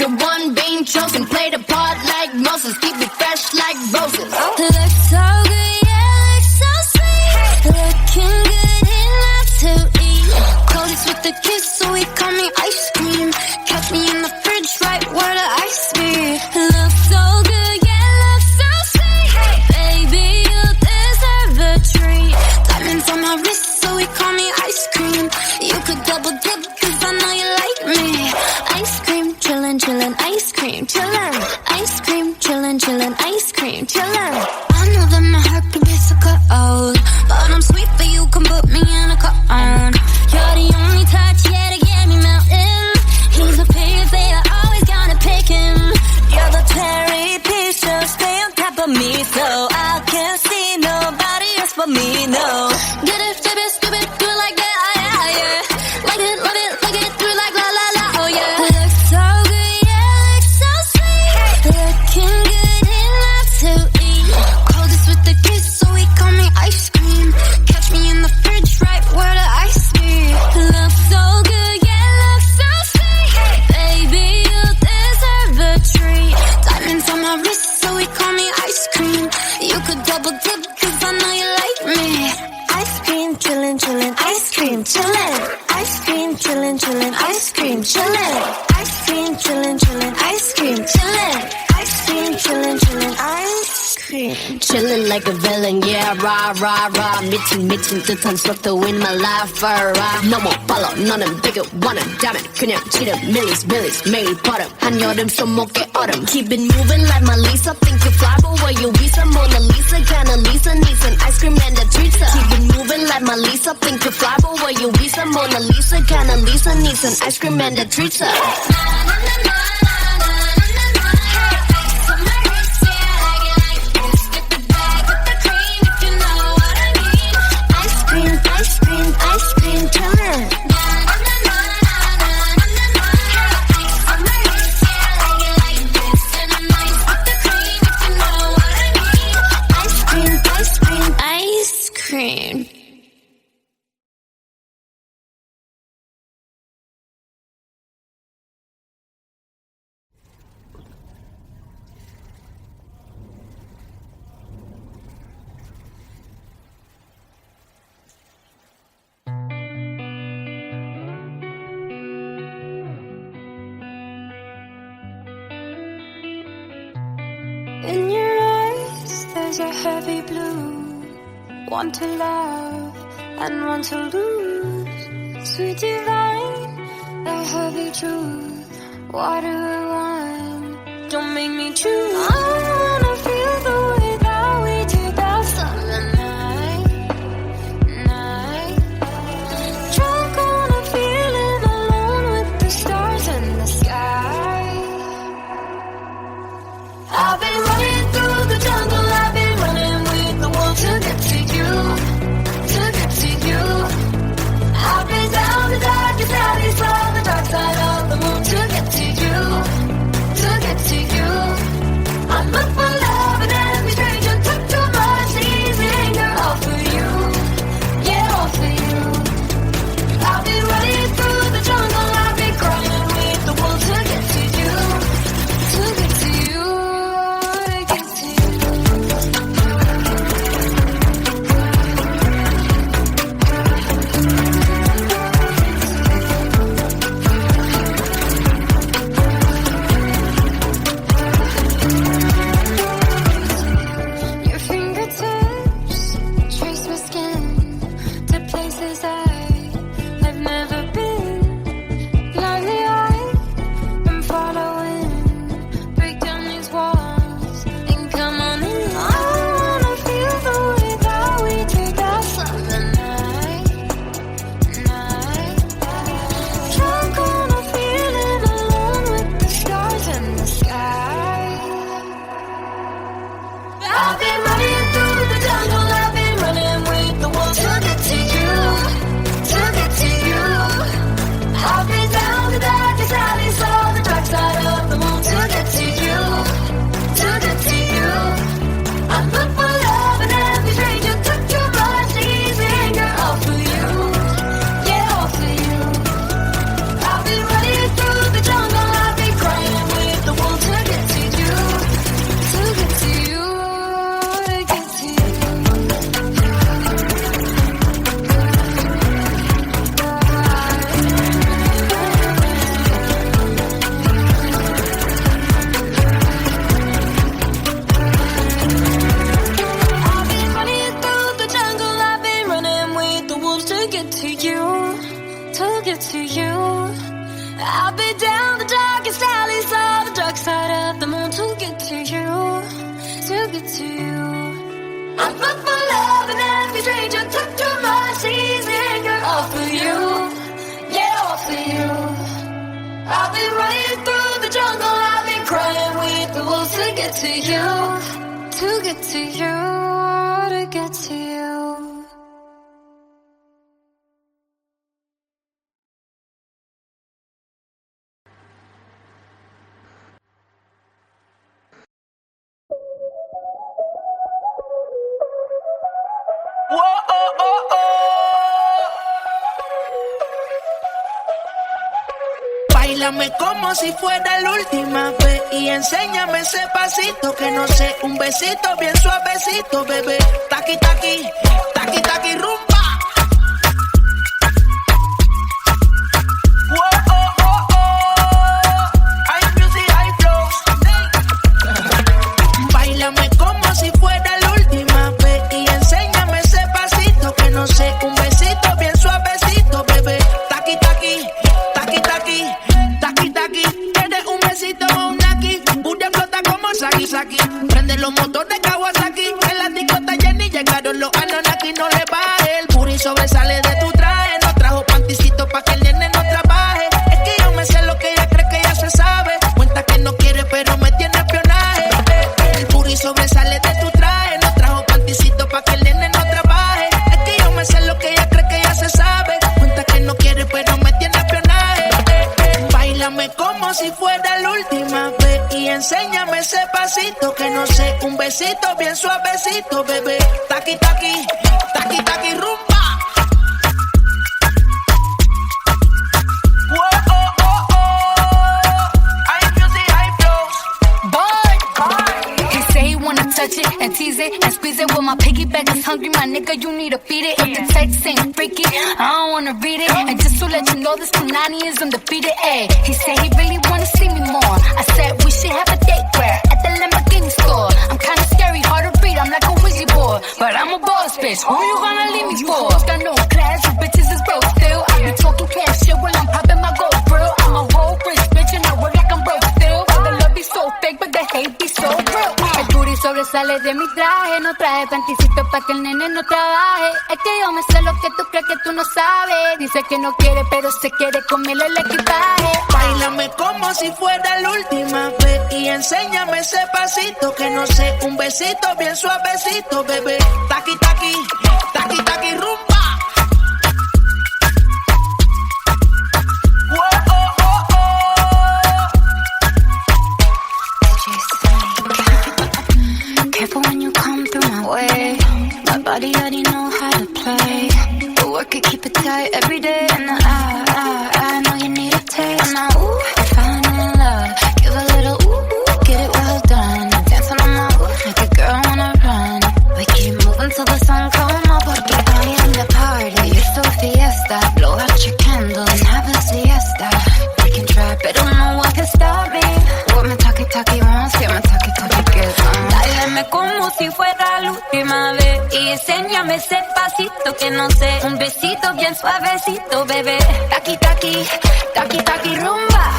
the one being chosen. Play the part like Moses, keep it fresh like roses. Look so good, yeah, look so sweet. Looking good, enough to eat. Coldest with the kiss, so he call me ice cream. Catch me in the fridge, right where the ice be. Look so good, yeah, look so sweet. Baby, you deserve a treat. Diamonds on my wrist, so he call me ice cream. You could double dip, cause I know you like me. Ice cream, chillin', chillin', ice cream, chillin'. Ice cream, chillin', chillin', ice cream, chillin'. I know that my heart can be so cold, but I'm sweet, but you can put me in a cone. You're the only touch, yeah, to get me melting. He's a pig, I always gotta pick him. You're the cherry peach, just stay on top of me, so I can't see nobody else but me, no. Get it, flip it, skip it, do it like that, yeah, yeah. Like it, love it, like it, do it like la la la, oh yeah. Look so good, yeah, look so sweet. Looking good, enough to eat. Coldest with the kiss, so he call me ice cream. Catch me in the fridge, right where the ice be. Look so good, yeah, look so sweet. Baby, you deserve a treat. Diamonds on my wrist, so he call me ice cream. You could double dip, cause I know you like me. Ice cream, chillin', chillin', ice cream, chillin'. Ice cream, chillin', chillin', ice cream, chillin'. Ice cream, chillin', chillin', ice cream, chillin'. Ice cream, chillin', chillin', ice cream. Chillin' like a villain, yeah, rah, rah, rah. 미친 듯한 속도 in my life, rah. No more follow, 너는 bigger, 원한 다면 그냥 치름, millies, 매일 버릇. 한여름 손목에 얼음. Keep it moving like my Lisa. Think you fly, but where you visa? Mona Lisa, kinda Lisa, needs an ice cream and a treat. Keep it moving like my Lisa. Think you fly, but where you visa? Mona Lisa, kinda Lisa, needs an ice cream and a treat. Ice cream, chillin'. Ice cream. In your eyes, there's a heavy blue. One to love and one to lose. Sweet divine, the heavy truth. What do I want? Don't make me choose. I wanna feel the way that we did that summer night. Drunk on a feeling, alone with the stars in the sky. I've been running through the jungle, I've been running with the wolves to get to you, to get to you. I've been down the darkest alleys from the dark side of the moon to get to you, to get to you. I'm a I'll be down the darkest alleys of the dark side of the moon to get to you, to get to you. I'm up for love and every stranger took too much easy, girl. All for you, yeah, all for you. I'll be running through the jungle, I'll be crying with the wolves to get to you, to get to you, to get to you. Báilame como si fuera la última vez y enséñame ese pasito que no sé, un besito bien suavecito, bebé. Taqui, taqui, taqui, taqui, rumba. Báilame como si fuera la última vez y enséñame ese pasito que no sé, un besito bien suavecito, bebé. Taqui, taqui, taqui, taqui, taqui, taqui. Eres un besito o un naki, una flota como Saki Saki. Prende los motores Kawasaki, en la discota Jenny llegaron los Anonaki. No le baje, el booty sobresale de tu traje. No trajo panticito pa' que el nene no trabaje. Es que yo me sé lo que ella cree que ella se sabe. Cuenta que no quiere pero me tiene espionaje. El booty sobresale de tu traje. No trajo panticito pa' que el nene no trabaje. Es que yo me sé lo que ella cree que ella se sabe. Cuenta que no quiere pero me tiene espionaje. Báilame como si fuera la última vez y enséñame ese pasito que no sé, un besito bien suavecito, bebé. Taqui, taqui, taqui, taqui, rumba. Touch it and tease it and squeeze it. When my piggyback is hungry, my nigga, you need to feed it. If the text ain't freaky, I don't wanna read it. And just to let you know, this Punani is undefeated. Ayy, he said he really wanna see me more. I said we should have a date where at the Lamborghini store. I'm kinda scary, hard to read. I'm like a Ouija board, but I'm a boss bitch. Who you gonna leave me for? Got no class, you bitches is broke still. I be talking cash shit while I'm popping my gold grill. I'm a whole rich bitch and I work like I'm broke still. The love be so fake, but the hate be so real. Sobresale de mi traje, no traje panticito pa' que el nene no trabaje. Es que yo me sé lo que tú crees que tú no sabes. Dice que no quiere, pero se quiere comerle el equipaje. Báilame como si fuera la última vez y enséñame ese pasito que no sé, un besito bien suavecito, bebé. Taqui, taqui, taqui, taqui, rumba. Careful when you come through my way. My body already know how to play. But work it, keep it tight every day. And I know you need a taste. Now, ooh, I'm falling in love. Give a little ooh, get it well done. Dancing on my ooh, make a girl wanna run. We keep moving till the sun come up. Porque I am the party. It's so fiesta. Blow out your candle and have a siesta. We can try, but don't know what can stop me. What my talkie wants, yeah, my talkie gets on. Báilame como si fuera la última vez y enséñame ese pasito que no sé, un besito bien suavecito, bebé. Taqui, taqui, taqui, taqui, rumba.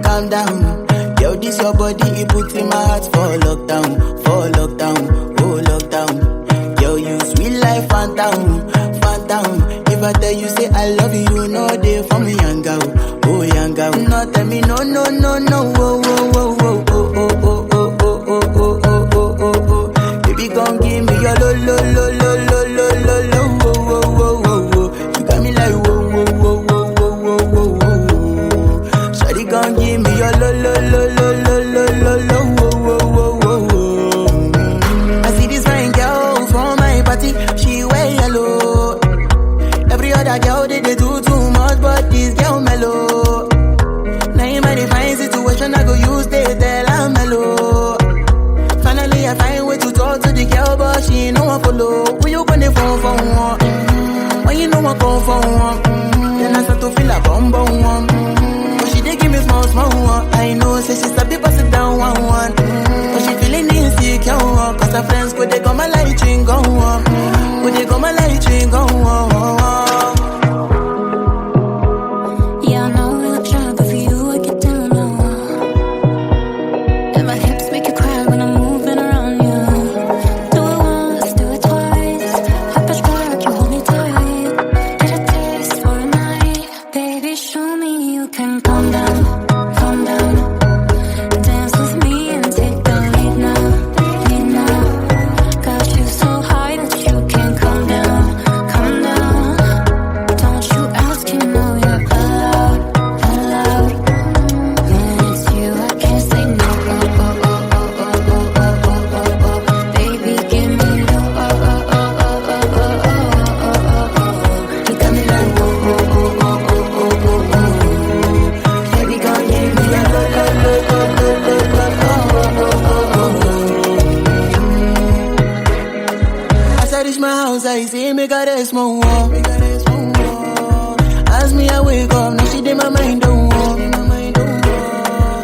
Calm down. Yo, this your body, it puts in my heart for lockdown, oh lockdown. Yo, you sweet life, phantom. If I tell you say I love you, you know they for me, young girl, oh young girl. No, tell me no, oh, oh, oh, oh, oh, oh, oh, oh, oh, oh, oh, oh, oh, oh. Baby, gon' give me your lo, lo, lo, lo, lo, lo, lo, lo, oh, oh, oh, oh, oh. You got me like whoa, whoa, whoa, whoa, whoa, whoa, whoa, whoa. Shawty gon' give me your lo, lo, lo, lo, lo, lo, lo, lo, oh, oh, oh. make her rest more. As me I wake up, now she did my mind don't walk.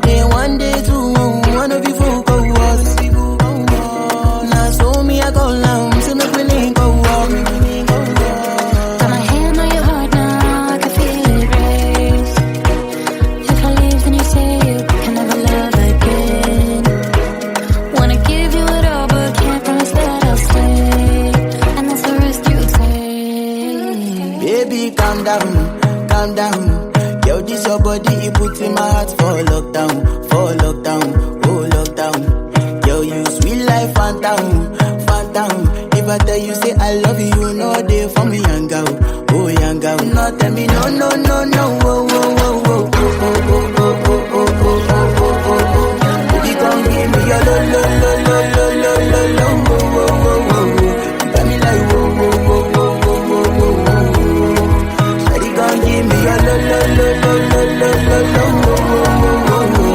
Day one, day two, one of you folk go was. Now so me I go down, say make we link go walk. Got my hand on your heart now, I can feel it race. If I leave, then you say you can never love again. Wanna give you it all, but can't promise that I'll stay. And that's the risk you take. Baby, calm down, calm down. Yo, this your body, it puts in my heart for lockdown, oh lockdown. Yo, you sweet life, phantom, phantom. If I tell you say I love you, you know they for me, young girl, oh young girl. No, tell me no, no, no, no, oh, oh, oh, oh, oh, oh, oh, oh, oh, oh, oh, oh, oh. You gon' give me your lo, lo, lo, lo, lo, lo, lo, lo, oh, oh, oh, oh, oh. You got me like whoa, whoa, whoa, whoa, whoa, whoa, whoa, whoa. Shawty gon' give me your lo, lo, lo, lo, lo, lo, lo, lo, oh, oh, oh, oh, oh.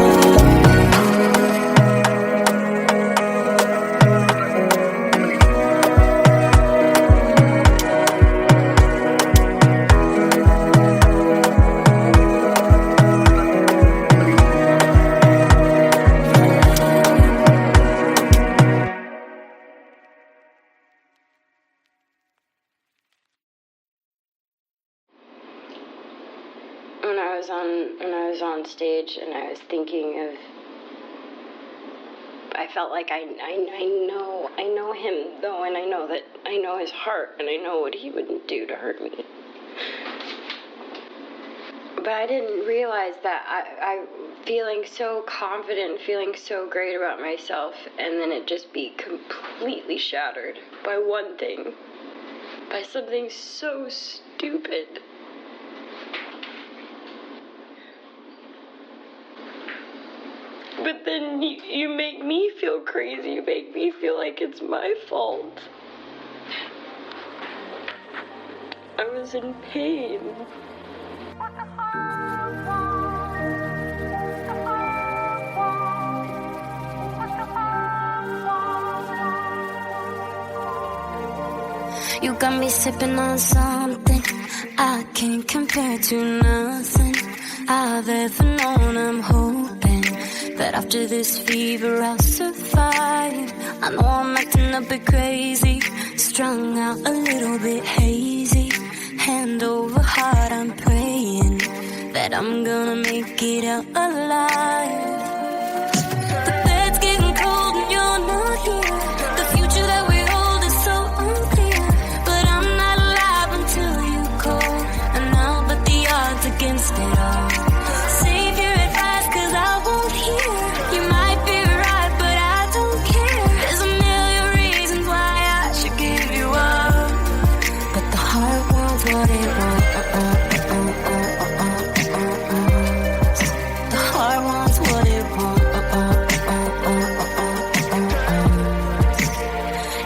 When I was on stage and I was thinking of, I felt like I know him though, and I know that I know his heart, and I know what he wouldn't do to hurt me. But I didn't realize that I feeling so confident, feeling so great about myself, and then it just be completely shattered by one thing, by something so stupid. But then you make me feel crazy. You make me feel like it's my fault. I was in pain. You got me sipping on something I can't compare to nothing I've ever known. I'm hoping that after this fever I'll survive. I know I'm acting a bit crazy, strung out a little bit hazy. Hand over heart, I'm praying that I'm gonna make it out alive. The bed's getting cold and you're not here. The future that we hold is so unclear. But I'm not alive until you call, and I'll bet the odds against it all. Save your advice, 'cause I won't hear. You might be right, but I don't care. There's a million reasons why I should give you up, but the heart wants what it wants. The heart wants what it wants.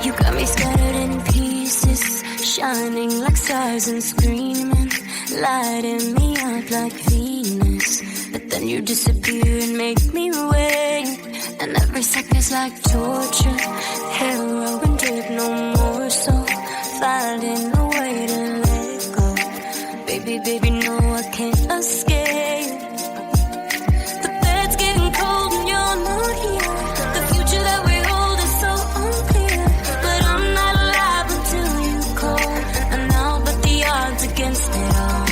You got me scattered in pieces, shining like stars and screaming, lighting me up like Venus. But then you disappear and make me wait, and every second's like torture. Heroin drip, no more, so finding a way to let go. Baby, baby, no, I can't escape. The bed's getting cold and you're not here. The future that we hold is so unclear. But I'm not alive until you call, and I'll bet the odds against it all.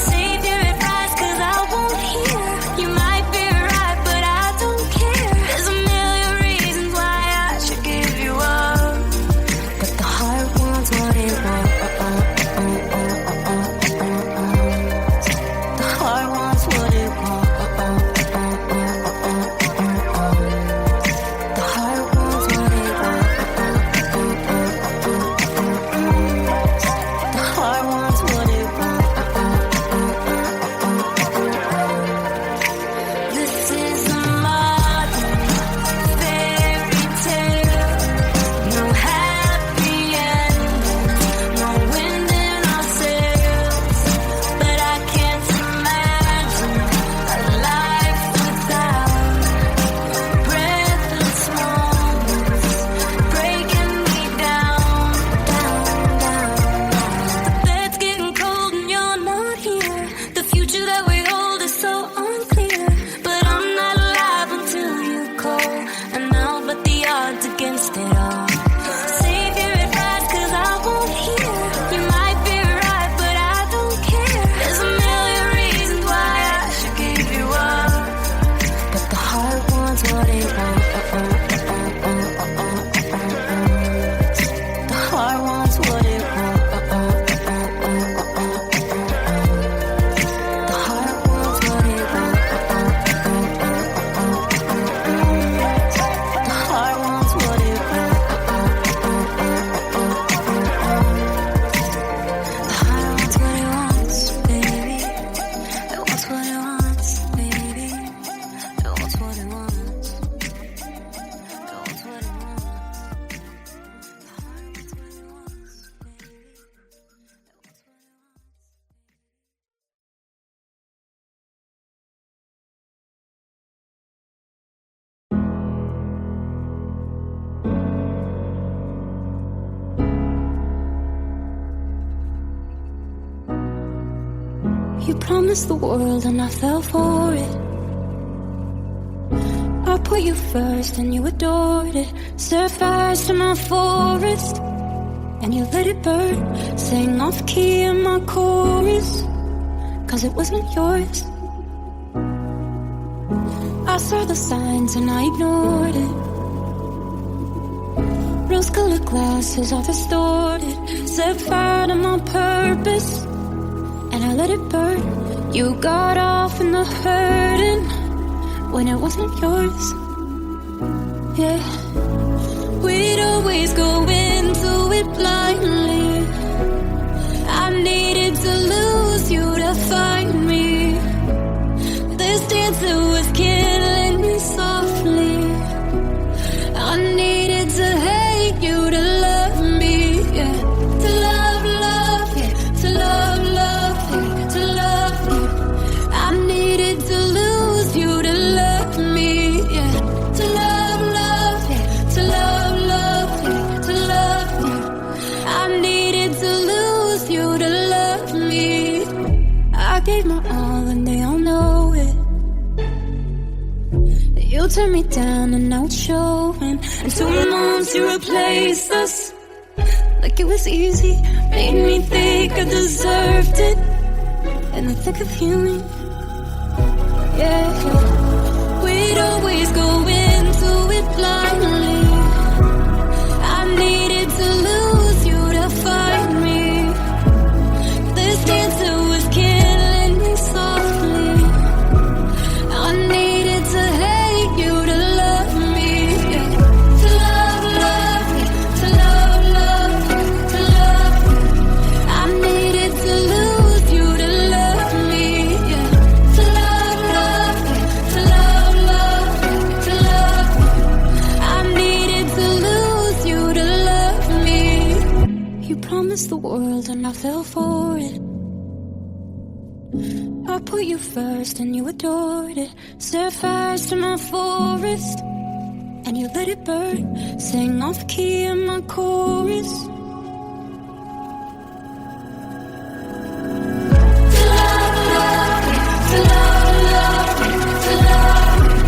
Save your advice, 'cause I won't hear. You might be right, but I don't care. There's a million reasons why I should give you up, but the heart wants what it wants. You promised the world and I fell for it. I put you first and you adored it. Set fires to my forest and you let it burn. Sang off key in my chorus, cause it wasn't yours. I saw the signs and I ignored it. Rose-colored glasses all distorted. Set fire to my purpose and I let it burn. You got off in the hurting when it wasn't yours. Yeah, we'd always go into it blindly. I needed to lose you to find me. This dancer was killing me softly. I needed to hate you to love me, yeah. To love, love, yeah. To love, love, yeah. To love you. I needed to lose you to love me, yeah. To love, love, yeah. To love, love, yeah. To love you. I needed to lose you to love me. I gave my all and they all know it. You turned me down and now it's showing. And 2 months you replaced us like it was easy. Made me think I deserved it in the thick of healing. Yeah, we'd always go into it blindly. I needed to lose you to find me. This dancer was killing me softly. I needed to hate you to love me, yeah. To love, love, yeah. To love, love, yeah. To love you. I needed to lose you to love me, yeah. To love, love, yeah. To love, love, yeah. To love you. I needed to lose you to love me. You promised the world and I fell for it. I put you first and you adored it. Set fires to my forest and you let it burn. Sang off key in my chorus. To love, love, yeah. To love, love, yeah. To love you.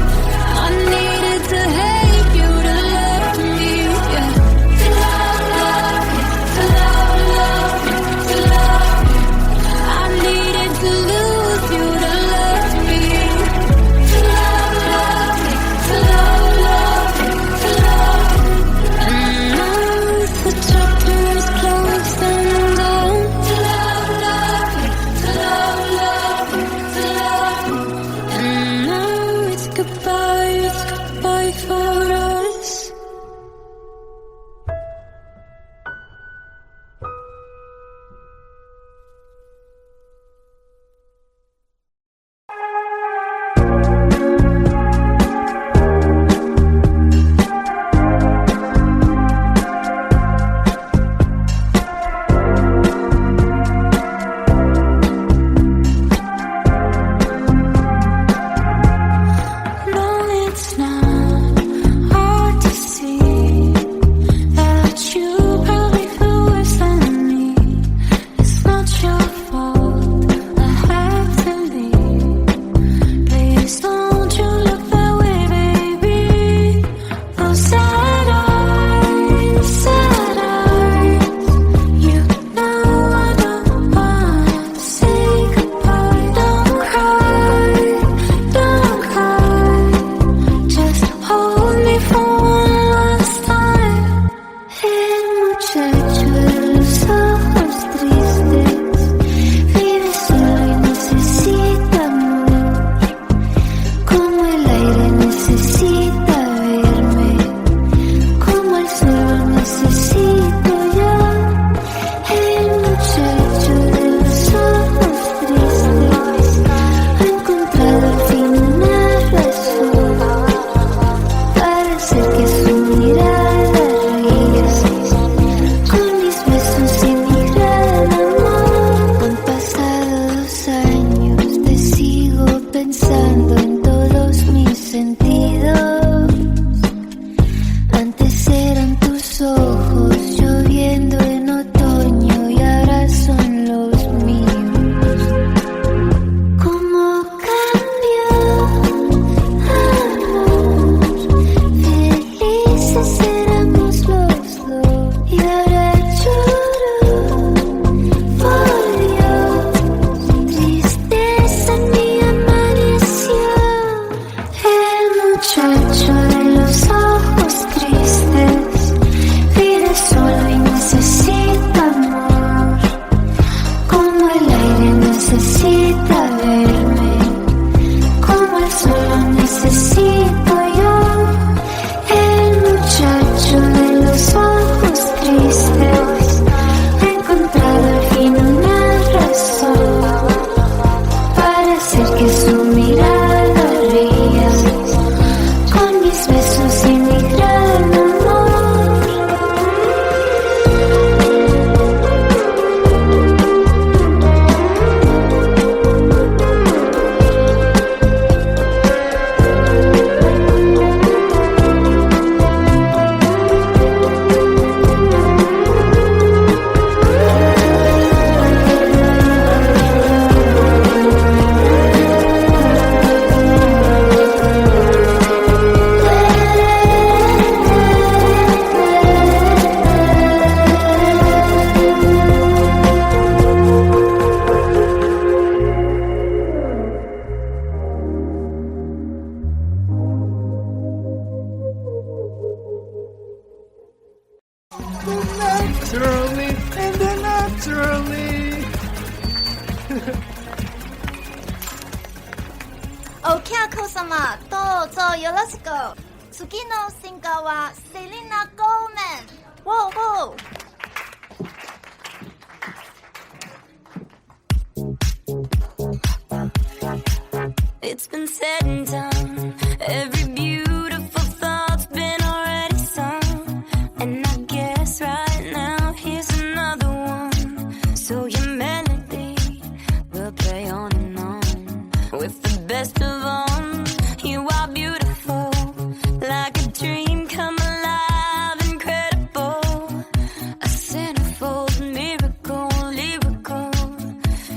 I needed to hate you to love me, yeah. To love, love, yeah. To love, love, yeah. To love you. I needed to lose you to love me. To love, love, yeah. To love, love, yeah. To love you. And now the chapter is closed and gone. To love, love, yeah. To love, love, yeah. To love you. And now it's goodbye for us. No, it's not hard to see that you probably feel worse than me. It's not your fault I have to leave. Please don't you look that way, baby. Those sad eyes, you know I don't want to say goodbye. Don't cry, don't cry. Just hold me for one last time. El muchacho de los ojos tristes vive solo y necesita amor. Como el aire necesita verme, como el sol necesito yo. El muchacho de los ojos tristes ha encontrado al fin una razón para hacer que su mirada ríe. Con mis besos y mi gran amor han pasado 2 años, te sigo pensando en todos mis sentidos. Antes eran tus ojos lloviendo en otoño y ahora son los míos. seremos los dos y derechos por Dios. Tristeza en mi amaneció. El muchacho de los ojos tristes vive solo y necesita amor. Como el aire necesita verme, como el sol lo necesito yo. El muchacho de los ojos tristes ha encontrado al fin una razón para hacer que su mirada ría con mis besos y mi gran amor. Naturally and naturally. Okiako様、どうぞよろしく。次のシンガーはセリナ・ゴーメン。ウォーウォー。It's been said and done. Every beautiful thought's been already sung. And I guess right now here's another one. So your melody will play on and on. With the best of them, you are beautiful. Like a dream come alive, incredible. A centerfold miracle, lyrical.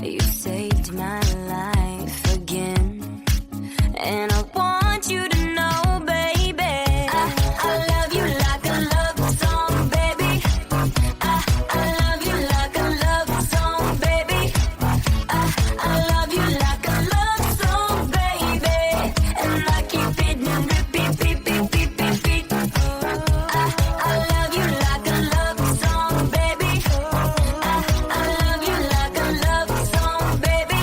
You saved my life again. And I want you to know, baby, I love you like a love song, baby. I love you like a love song, baby. I love you like a love song, baby. And I keep it in repeat, repeat, repeat, repeat. I love you like a love song, baby. I love you like a love song, baby.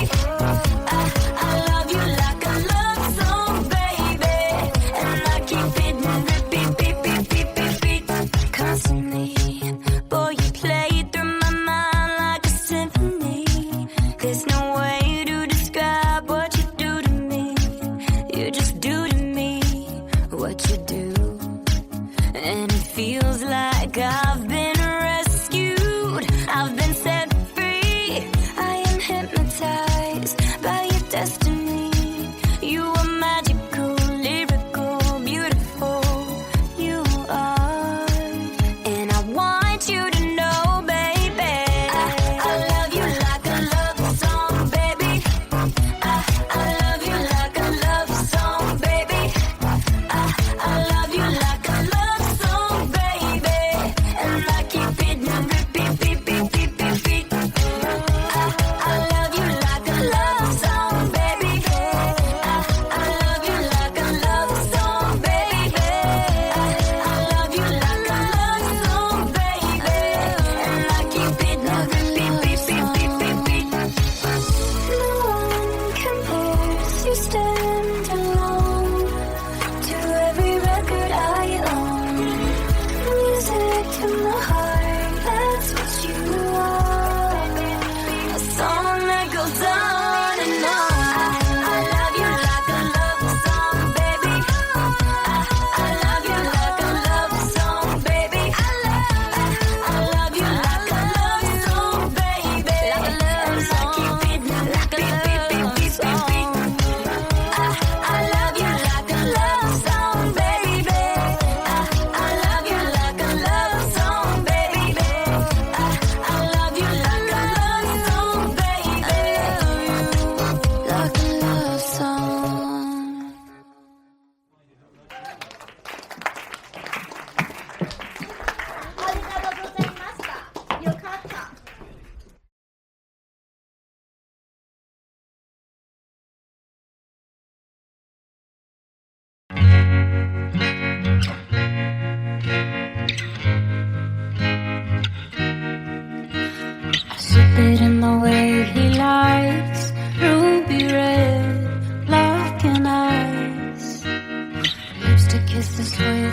I love you like a love song, baby. And I keep it in repeat, repeat, repeat, repeat. Constantly, boy, you play through my mind like a symphony. There's no way to describe what you do to me. You just do to me what you do. And it feels like I've been rescued. I've been set free. I am hypnotized by your destiny. You are magical, lyrical, beautiful. You are. And I want you to know, baby, I love you like a love song, baby. I love you like a love song, baby. I love you like a love song, baby.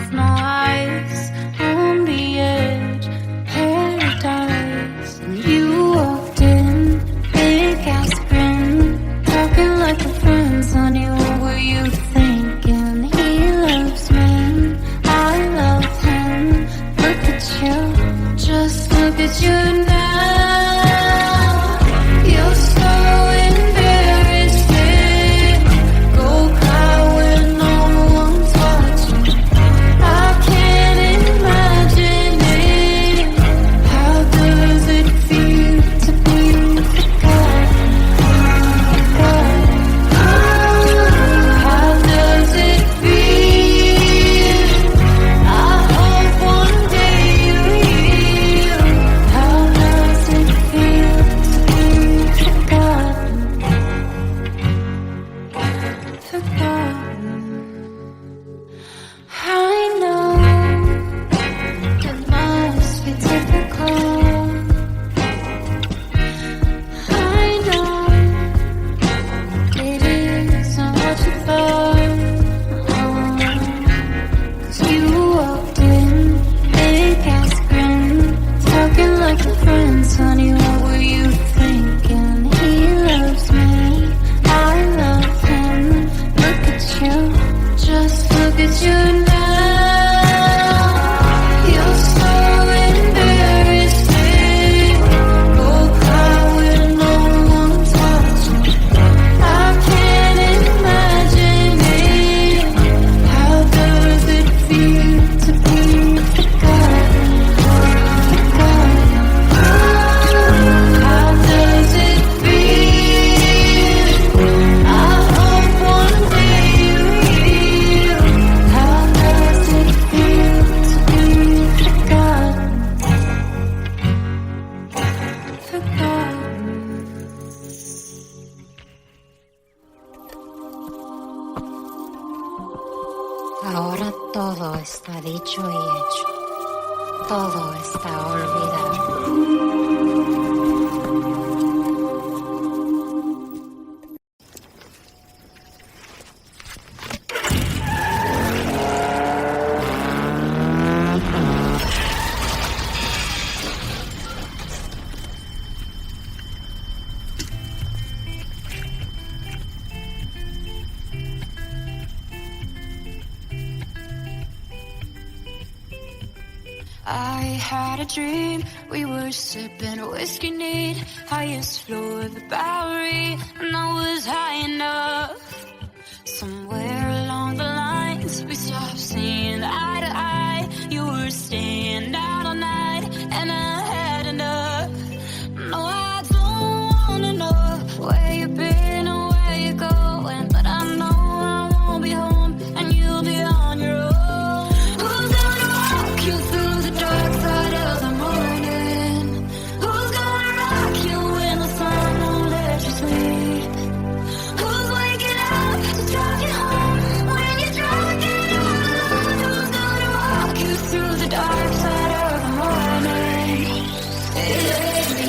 with no eyes on the edge of paradise. And you walked in, big ass grin, talking like a friend. Honey, what were you thinking? He loves me, I love him. Look at you, just look at you now. You're so embarrassing. Go cry when no one's watching. I can't imagine it. How does it feel to be forgotten? How does it feel? I hope one day you heal. How does it feel to be forgotten? I know it must be difficult. I know it isn't what you thought. 'Cause you walked in, big ass grin, talking like a friend. Honey, what were you thinking? He loves me, I love him. Look at you, just look at you now. You're so embarrassing. Go cry when no one's watching. I can't imagine it. How does it feel to be forgotten? How does it feel? I hope one day you heal. How does it feel to be forgotten? Ahora todo está dicho y hecho. Todo está olvidado. I had a dream, we were sipping whiskey neat, highest floor of the Bowery, and I was high enough. Somewhere along the lines, we stopped seeing eye to eye. You were staying out all night, and I had enough. No, I don't wanna know where you've been or where you're going, but I know I won't be home, and you'll be on your own. Who's gonna walk you through the dark side of the morning? Who's gonna rock you when the sun won't let you sleep? Who's waking up to drive you home when you're drunk and all alone? Who's gonna walk you through the dark side of the morning? It's me.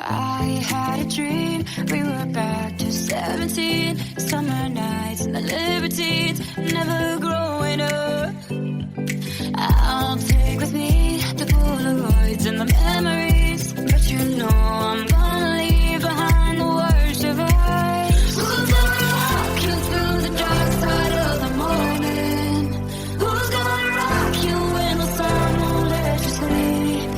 I had a dream, we were back to 17, summer nights and the libertines, never growing up. I'll take with me the Polaroids and the memories, but you know I'm gonna leave behind the worst of us. Who's gonna walk you through the dark side of the morning? Who's gonna rock you when the sun won't let you sleep?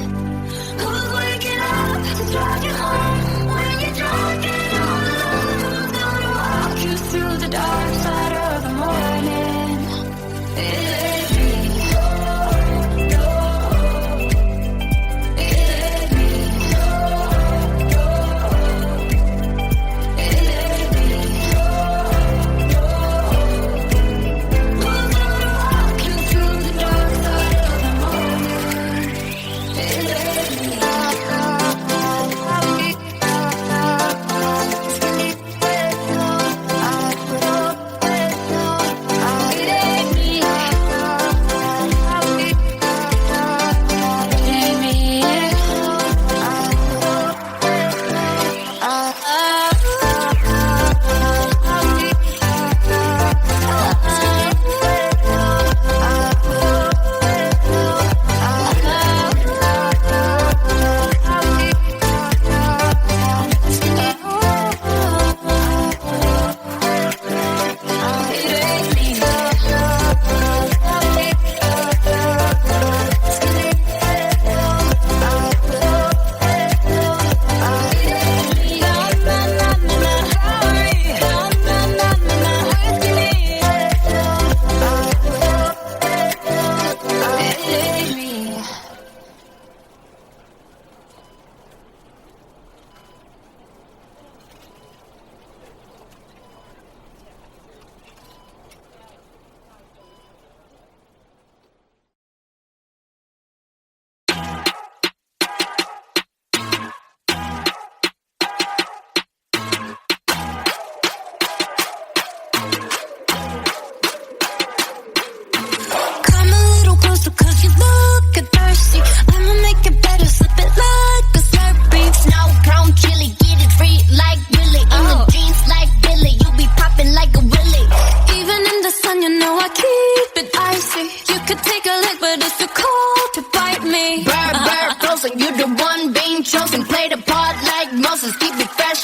Who's waking up to drive you home when you're drunk and all alone? Who's gonna walk you through the dark side of the morning? It's me. It's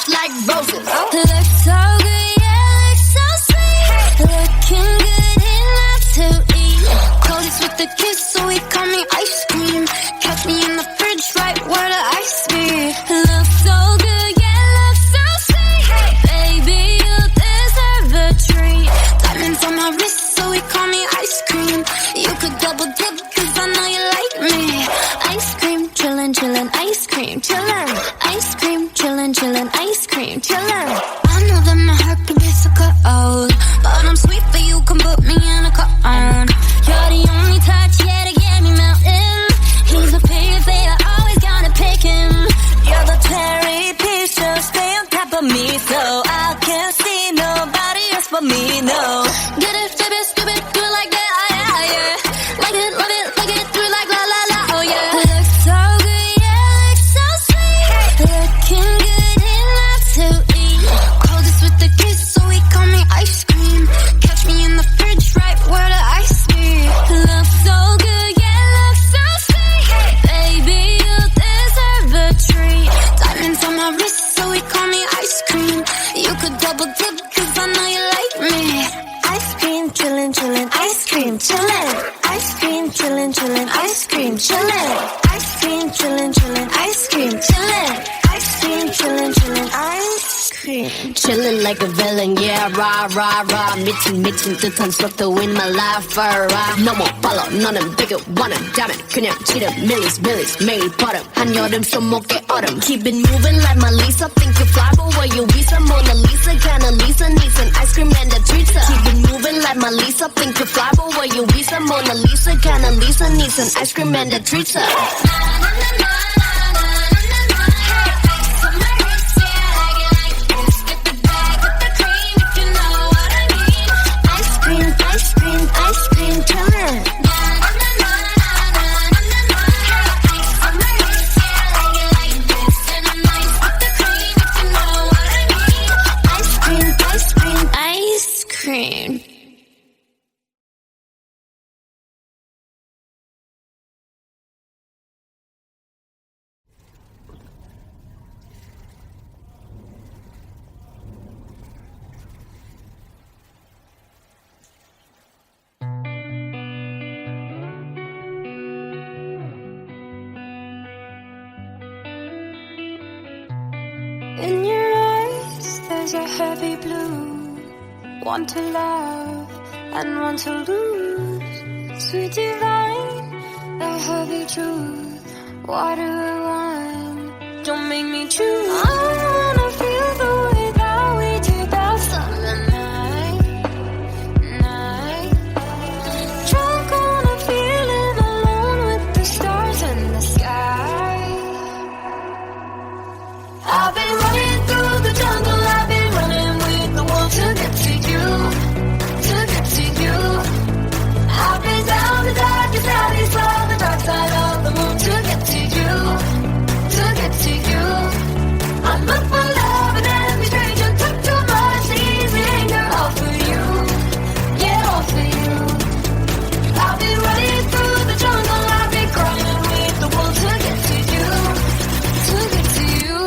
just like roses. Look so good, yeah, look so sweet. Looking good enough to eat. Coldest with the kiss, so he call me ice cream. Catch me in the fridge, right where the ice be. Look so good, yeah, look so sweet. Baby, you deserve a treat. Diamonds on my wrist, so he call me ice cream. You could double dip, cause I know you like me. Ice cream, chillin', chillin', ice cream, chillin'. Ice cream, chillin', chillin', ice cream, chillin'. I know that my heart can be so cold, but I'm sweet, but you can put me in a cone. You're the only touch, yeah, to get me melting. He's a pig, they always gotta pick him. You're the cherry piece, just stay on top of me, so I can't see nobody else but me, no. Get it, flip it, skip it, do it like that, yeah, yeah. Like it, love it, like it, do it like la la la, oh yeah. Look so good, yeah, look so sweet. Looking good enough to eat. Coldest with the kiss, so he call me ice cream. Catch me in the fridge, right where the ice be. Look so good, yeah, look so sweet. Baby, you deserve a treat. Diamonds on my wrist, so he call me ice cream. You could double dip, cause I know you like me. Ice cream, chillin', chillin', ice cream, chillin'. Ice cream, chillin', chillin', ice cream, chillin'. Ice cream, chillin', chillin', ice cream, chillin'. Ice cream, chillin', chillin', ice cream. Chillin' like a villain, yeah, rah, rah, rah. 미친 듯한 속도 in my life, rah. No more follow, 너는 bigger, 원한다면 그냥 치름, millies, 매일 버릇. 한여름 손목에 얼음. Keep it moving like my Lisa. Think you fly, but where you visa? Mona Lisa, kinda Lisa, needs an ice cream and a treat. Keep it moving like my Lisa. Think you fly, but where you visa? Mona Lisa, kinda Lisa, needs an ice cream and a treat. Ice cream, chillin'. Ice cream. In your eyes, there's a heavy blue. One to love and one to lose. Sweet divine, a heavy truth. Water or wine, don't make me choose. I wanna feel the way that we did that summer night. Drunk on a feeling, alone with the stars in the sky. I've been running through the jungle, I've been running with the wolves to get to you, to get to you. I've been down the darkest alleys, from the dark side of the moon to get to you, to get to you. I'm up for love and every stranger took too much easy anger, all for you, yeah, all for you. I've been running through the jungle, I've been crying with the wolves to get to you, to get to you.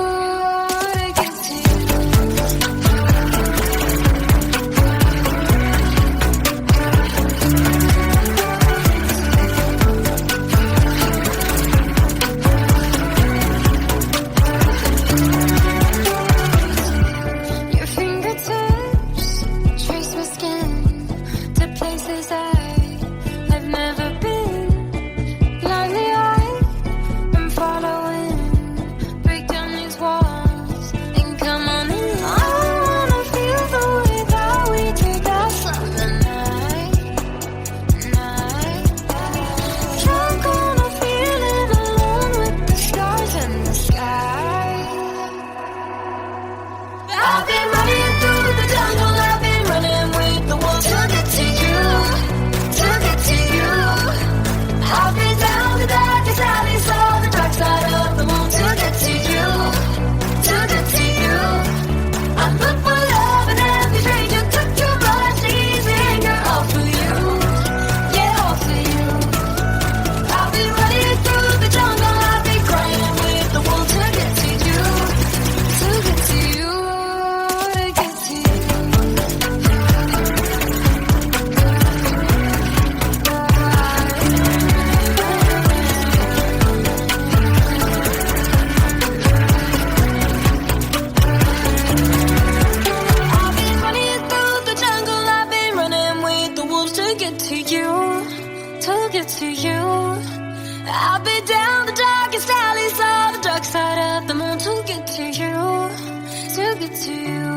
it to you.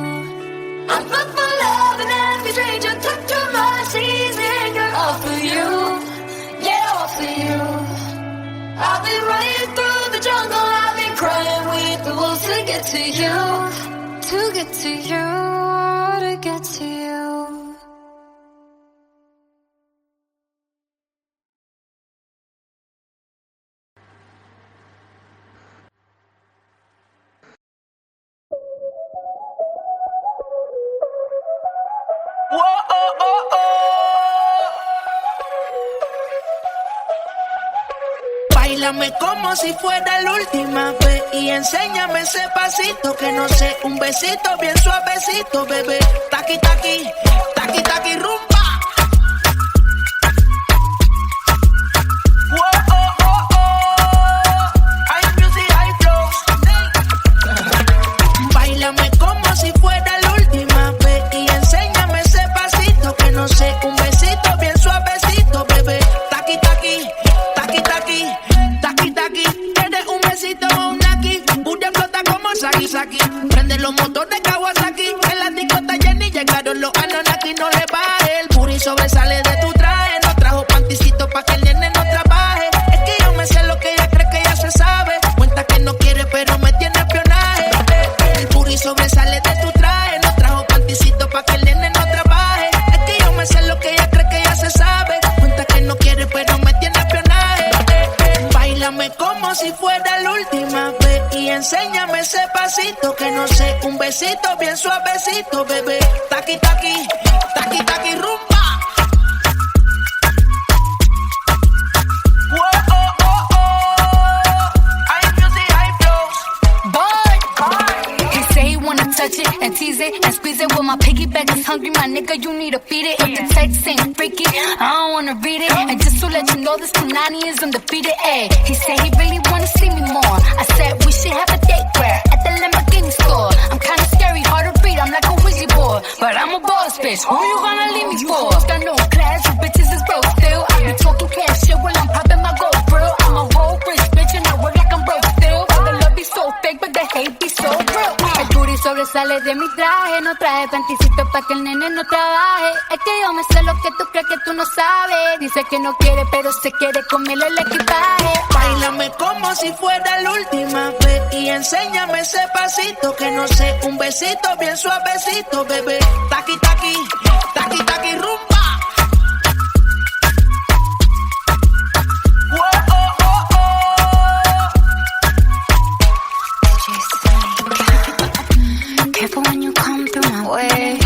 I'm fucked for love and every stranger took too much easy anger. All for you, yeah, all for you. I've been running through the jungle, I've been crying with the wolves to get to you. To get to you, to get to you. Báilame como si fuera la última vez y enséñame ese pasito que no sé, un besito bien suavecito, bebé. Taqui, taqui, taqui, taqui, rumba. Báilame como si fuera la última vez y enséñame ese pasito que no sé, un besito bien suavecito, bebé. Taqui, taqui, taqui, taqui, taqui, taqui. ¿Quieres un besito o un aquí? Una flota como Saki, Saki. Prende los motores Kawasaki. En la disco está llena y llegaron los Anunnaki. No le baje, el puri sobresale de tu traje. No trajo panticito pa' que el nene no trabaje. Es que yo me sé lo que ella cree que ya se sabe. Cuenta que no quiere pero me tiene espionaje. El puri sobresale de tu traje. No trajo panticito pa' que el nene no trabaje. Es que yo me sé lo que ella cree que ya se sabe. Cuenta que no quiere pero me tiene espionaje. Báilame como si fuera la última vez y enséñame ese pasito que no sé, un besito bien suavecito, bebé. Taqui, taqui, taqui, taqui, rumba. Touch it and tease it and squeeze it. Well, my piggyback is hungry, my nigga, you need to feed it. If the text ain't freaky, I don't wanna read it. And just to let you know, this Punani is undefeated. Ayy, he said he really wanna see me more. I said we should have a date where at the Lamborghini store. I'm kinda scary, hard to read, I'm like a Ouija board, but I'm a boss bitch. Who you gonna leave me for? Got no class, you bitches is broke still. I be talking cash shit while I'm popping my gold grill. I'm a whole rich bitch and I work like I'm broke still. The love be so fake, but the hate be so real. Sobresale de mi traje, no traje panticito pa' que el nene no trabaje. Es que yo me sé lo que tú crees que tú no sabes. Dice que no quiere, pero se quiere comerle el equipaje. Báilame como si fuera la última vez y enséñame ese pasito que no sé, un besito bien suavecito, bebé. Taqui, taqui, taqui, taqui, rumba. Careful when you come through my way.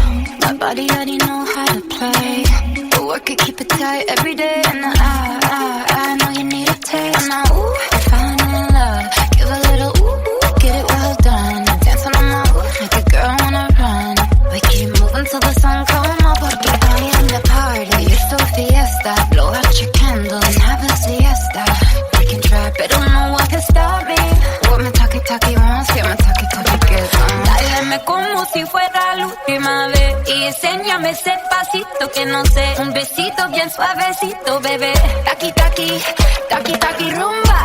My body already know how to play. But work it, keep it tight every day. And I know you need a taste. And now, ooh, falling in love. Give a little ooh, get it well done. Dancing on my ooh, make a girl wanna run. We keep moving till the sun come up. Porque I am the party. It's so fiesta. Blow out your candles and have a siesta. We can try, but no one can stop me. What me talkie wants, get my talkie get on. Dáleme como si fuera la última vez y enséñame ese pasito que no sé, un besito bien suavecito, bebé. Taqui, taqui, taqui, taqui, rumba.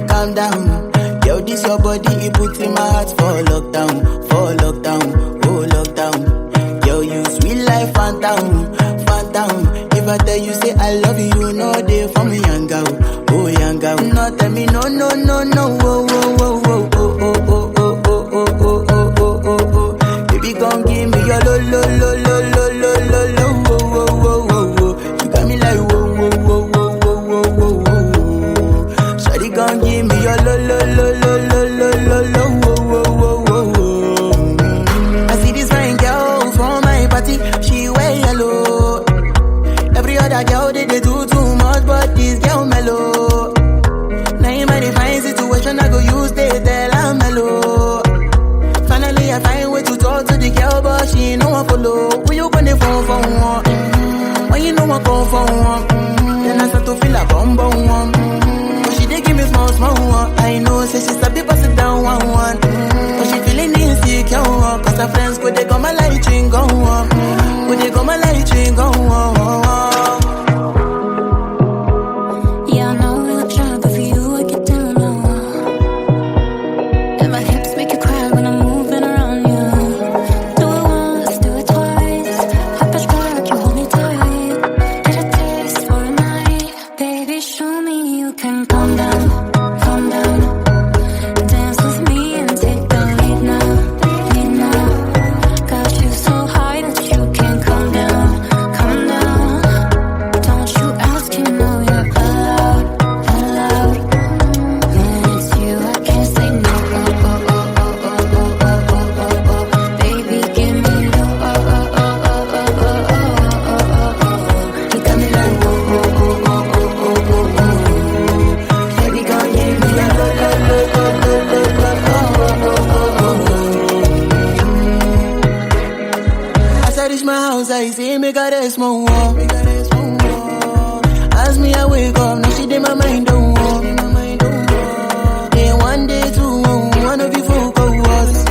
Calm down. Yo, this your body, it puts in my heart for lockdown, oh lockdown. Yo, you sweet life, phantom, phantom. If I tell you say I love you, no day for me, young girl, oh young girl. No tell me no, no, no, no, oh, oh, oh, oh, oh, oh, oh, oh, oh, oh, oh, oh, oh, oh. Baby, gon' give me your lo, lo, lo, lo, lo, lo, lo, lo, oh, oh, oh, oh, oh. You got me like whoa, whoa, whoa, whoa, whoa, whoa, whoa, whoa. Shawty gon' give me your lo, lo, lo, lo, lo, lo, lo, lo, oh, oh, oh, oh, oh. I see this fine girl from my party, she wear yellow. other girl they do too much, but this girl mellow. Now in my divine situation, I go use they tell I'm mellow. Finally, I find way to talk to the girl, but she ain't no one follow. Who you gonna phone for one? When you know I come for one, then I start to feel a bum bum one. But she dey give me small small one. I know, say she start people sit down one. But she feeling insecure, cause her friends go they come my light ring go on. Go they come my light ring go on. Yeah, I know we look shy, but for you I get down low. And my hips make you cry when I'm moving around you. Do it once, do it twice. I push back, you hold me tight. Get a taste for a night. Baby, show me you can calm down, calm down. Dance with me and take the lead now, lead now. Got you so high that you can't come down, come down. Don't you ask, you know you're allowed, allowed. When it's you, I can't say no. Baby, give me low. You got me like baby, gon' give me a As I reach my house, I see me got a small wall. As me I wake up, now she did my mind don't walk. Then one day two, one of you folk go was.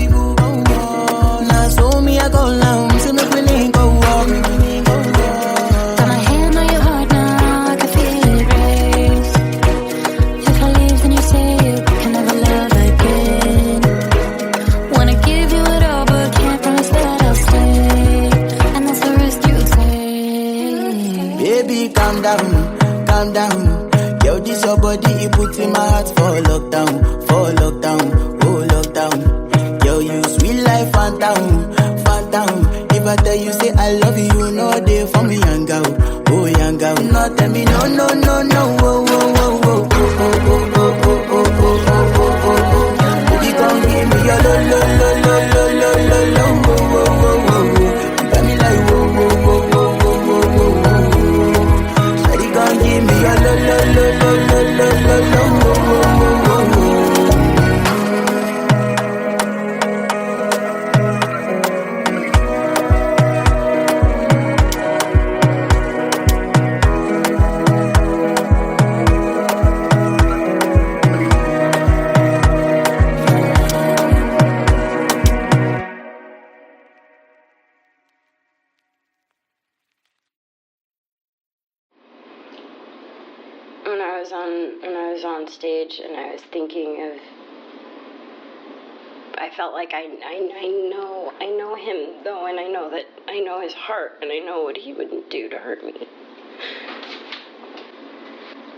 Now so me I go down, see me feeling go walk. got my hand on your heart now, I can feel it race. If I leave, then you say you can never love again. Wanna give you it all, but can't promise that I'll stay. And that's the risk you take. Baby, calm down, calm down. Yo, this your body, it puts in my heart for lockdown, oh lockdown. Yo, you sweet life, phantom, phantom. If I tell you say I love you, no day for me, young girl, oh young girl. No, tell me no, no, no, no, oh, oh, oh, oh, oh, oh, oh, oh, oh, oh, oh, oh, oh. Baby, come give me your lo, lo, lo, lo, lo, lo, lo, lo, oh, oh, oh, oh, oh. You got me like whoa, whoa, whoa, whoa, whoa, whoa, whoa, whoa. Shawty, come give me your lo, lo, lo, lo, lo, lo, lo, lo, oh, oh, oh, oh, oh. When I was on stage and I was thinking of, I felt like I know him though, and I know his heart, and I know what he wouldn't do to hurt me.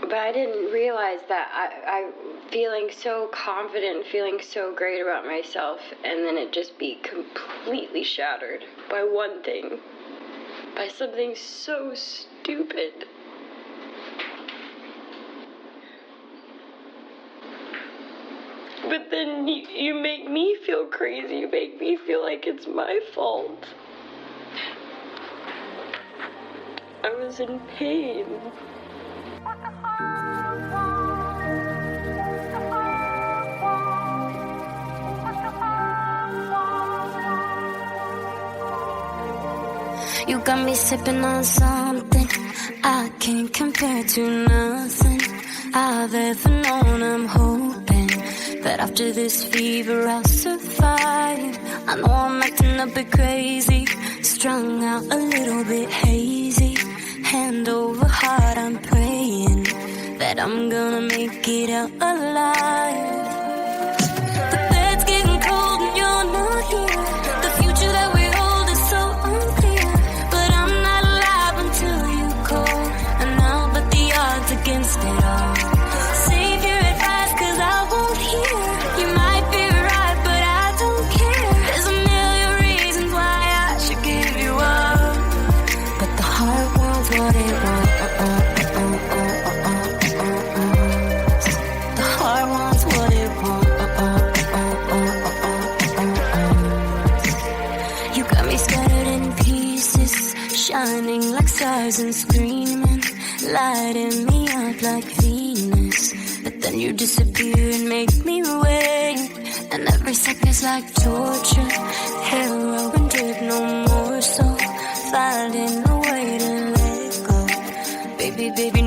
But I didn't realize that I feeling so confident, feeling so great about myself, and then it just be completely shattered by one thing, by something so stupid. But then you make me feel crazy. You make me feel like it's my fault. I was in pain. You got me sipping on something I can't compare to nothing I've ever known. I'm hoping that after this fever I'll survive. I know I'm acting a bit crazy, strung out a little bit hazy. Hand over heart, I'm praying that I'm gonna make it out alive. The bed's getting cold and you're not here. The future that we hold is so unclear. But I'm not alive until you call, and I'll bet the odds against it all. Save your advice, 'cause I won't hear. You might be right, but I don't care. There's a million reasons why I should give you up, but the heart wants what it wants. The heart wants what it wants. You got me scattered in pieces, shining like stars and screaming. lighting me up like Venus. But then you disappear and make me wait. And every second's like torture. Heroin did no more, so finding a way to let go. Baby, baby,